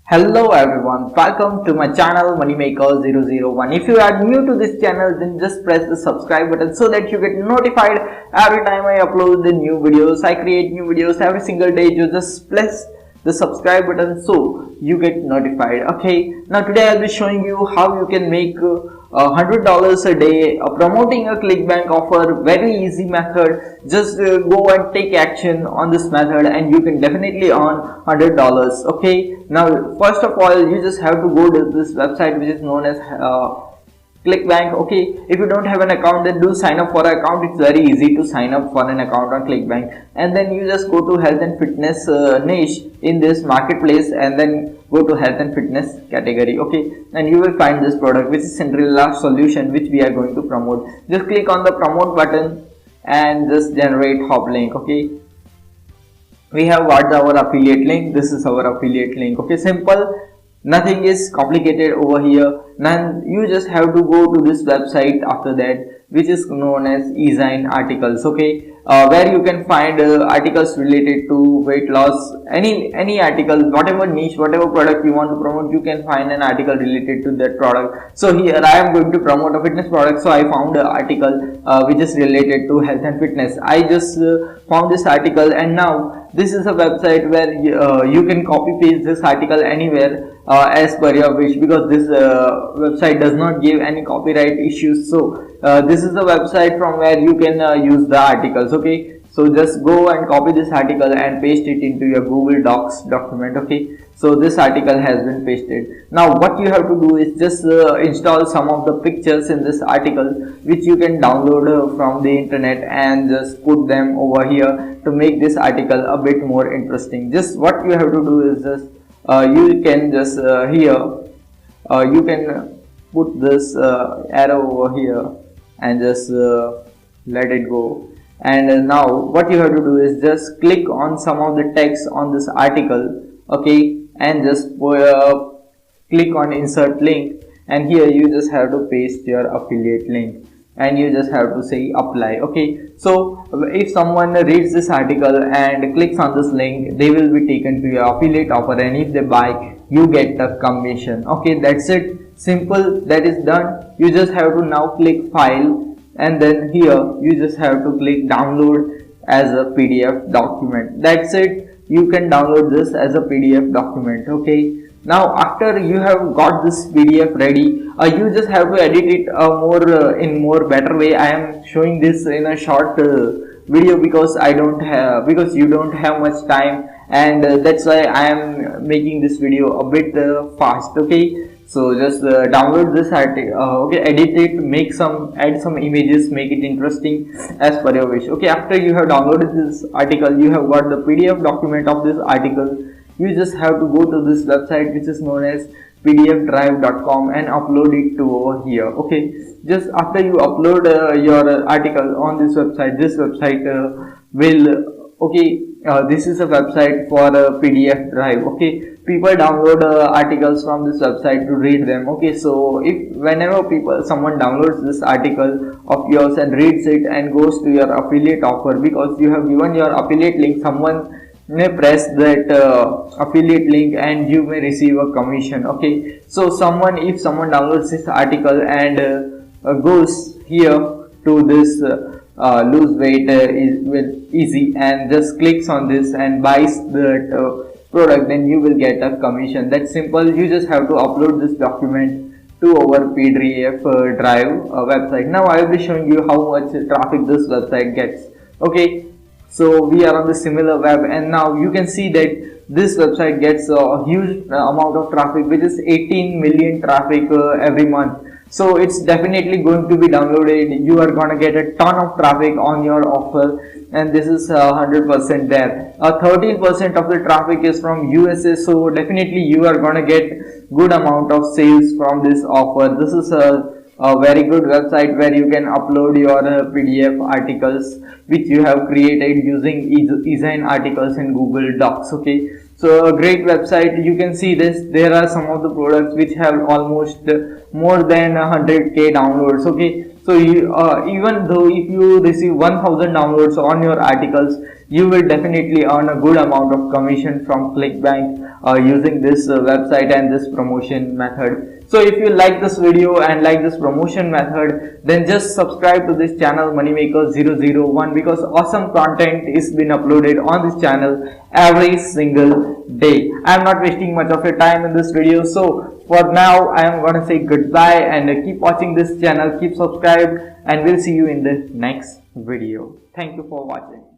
Hello everyone, welcome to my channel Moneymaker001. If you are new to this channel, then just press the subscribe button so that you get notified every time I upload the new videos. I create new videos every single day. You just press the subscribe button so you get notified. Okay, now today I'll be showing you how you can make $100 a day promoting a Clickbank offer. Very easy method. Just go and take action on this method and you can definitely earn $100. Okay, now first of all you just have to go to this website which is known as Clickbank. Okay, if you don't have an account, then do sign up for an account. It's very easy to sign up for an account on Clickbank, and then you just go to health and fitness niche in this marketplace, and then go to health and fitness category. Okay, and you will find this product which is Cinderella solution, which we are going to promote. Just click on the promote button and just generate hop link. Okay, we have got our affiliate link. This is our affiliate link. Okay, simple. Nothing is complicated over here. None. You just have to go to this website after that, which is known as Ezinearticles. Okay, where you can find articles related to weight loss. Any article, whatever niche, whatever product you want to promote, you can find an article related to that product. So here I am going to promote a fitness product. So I found an article which is related to health and fitness. I just found this article, and now this is a website where you can copy paste this article anywhere as per your wish, because this website does not give any copyright issues. So this is the website from where you can use the articles. Okay, so just go and copy this article and paste it into your Google Docs document. Okay, so this article has been pasted. Now what you have to do is just install some of the pictures in this article which you can download from the internet, and just put them over here to make this article a bit more interesting. Just what you have to do is just you can just you can put this arrow over here and just let it go. And now what you have to do is just click on some of the text on this article. Okay, and just click on insert link, and here you just have to paste your affiliate link, and you just have to say apply. Okay, so if someone reads this article and clicks on this link, they will be taken to your affiliate offer, and if they buy, you get a commission. Okay, that's it. Simple. That is done. You just have to now click file, and then here you just have to click download as a PDF document. That's it. You can download this as a PDF document. Okay, now after you have got this PDF ready, you just have to edit it in more better way. I am showing this in a short video because because you don't have much time, and that's why I am making this video a bit fast. Okay, so just download this article. Okay, edit it, add some images, make it interesting as per your wish. Okay, after you have downloaded this article, you have got the PDF document of this article. You just have to go to this website which is known as pdfdrive.com and upload it to over here. Okay, just after you upload your article on this website, this is a website for PDF drive. Okay, people download articles from this website to read them. Okay, so whenever someone downloads this article of yours and reads it and goes to your affiliate offer, because you have given your affiliate link, someone may press that affiliate link and you may receive a commission. Okay, so if someone downloads this article and goes here to this lose weight easy, and just clicks on this and buys that product, then you will get a commission. That's simple. You just have to upload this document to our PDF drive website. Now I will be showing you how much traffic this website gets. Okay, so we are on the similar web, and now you can see that this website gets a huge amount of traffic, which is 18 million traffic every month. So it's definitely going to be downloaded. You are gonna get a ton of traffic on your offer, and this is 100% there. 13% of the traffic is from USA, so definitely you are gonna get good amount of sales from this offer. This is a very good website where you can upload your PDF articles which you have created using Ezinearticles in Google Docs. Okay, so a great website. You can see this. There are some of the products which have almost more than 100k downloads. Okay, so even though if you receive 1000 downloads on your articles, you will definitely earn a good amount of commission from Clickbank using this website and this promotion method. So if you like this video and like this promotion method, then just subscribe to this channel Moneymaker 001, because awesome content is been uploaded on this channel every single day. I am not wasting much of your time in this video, so for now I am gonna say goodbye, and keep watching this channel, keep subscribed, and we'll see you in the next video. Thank you for watching.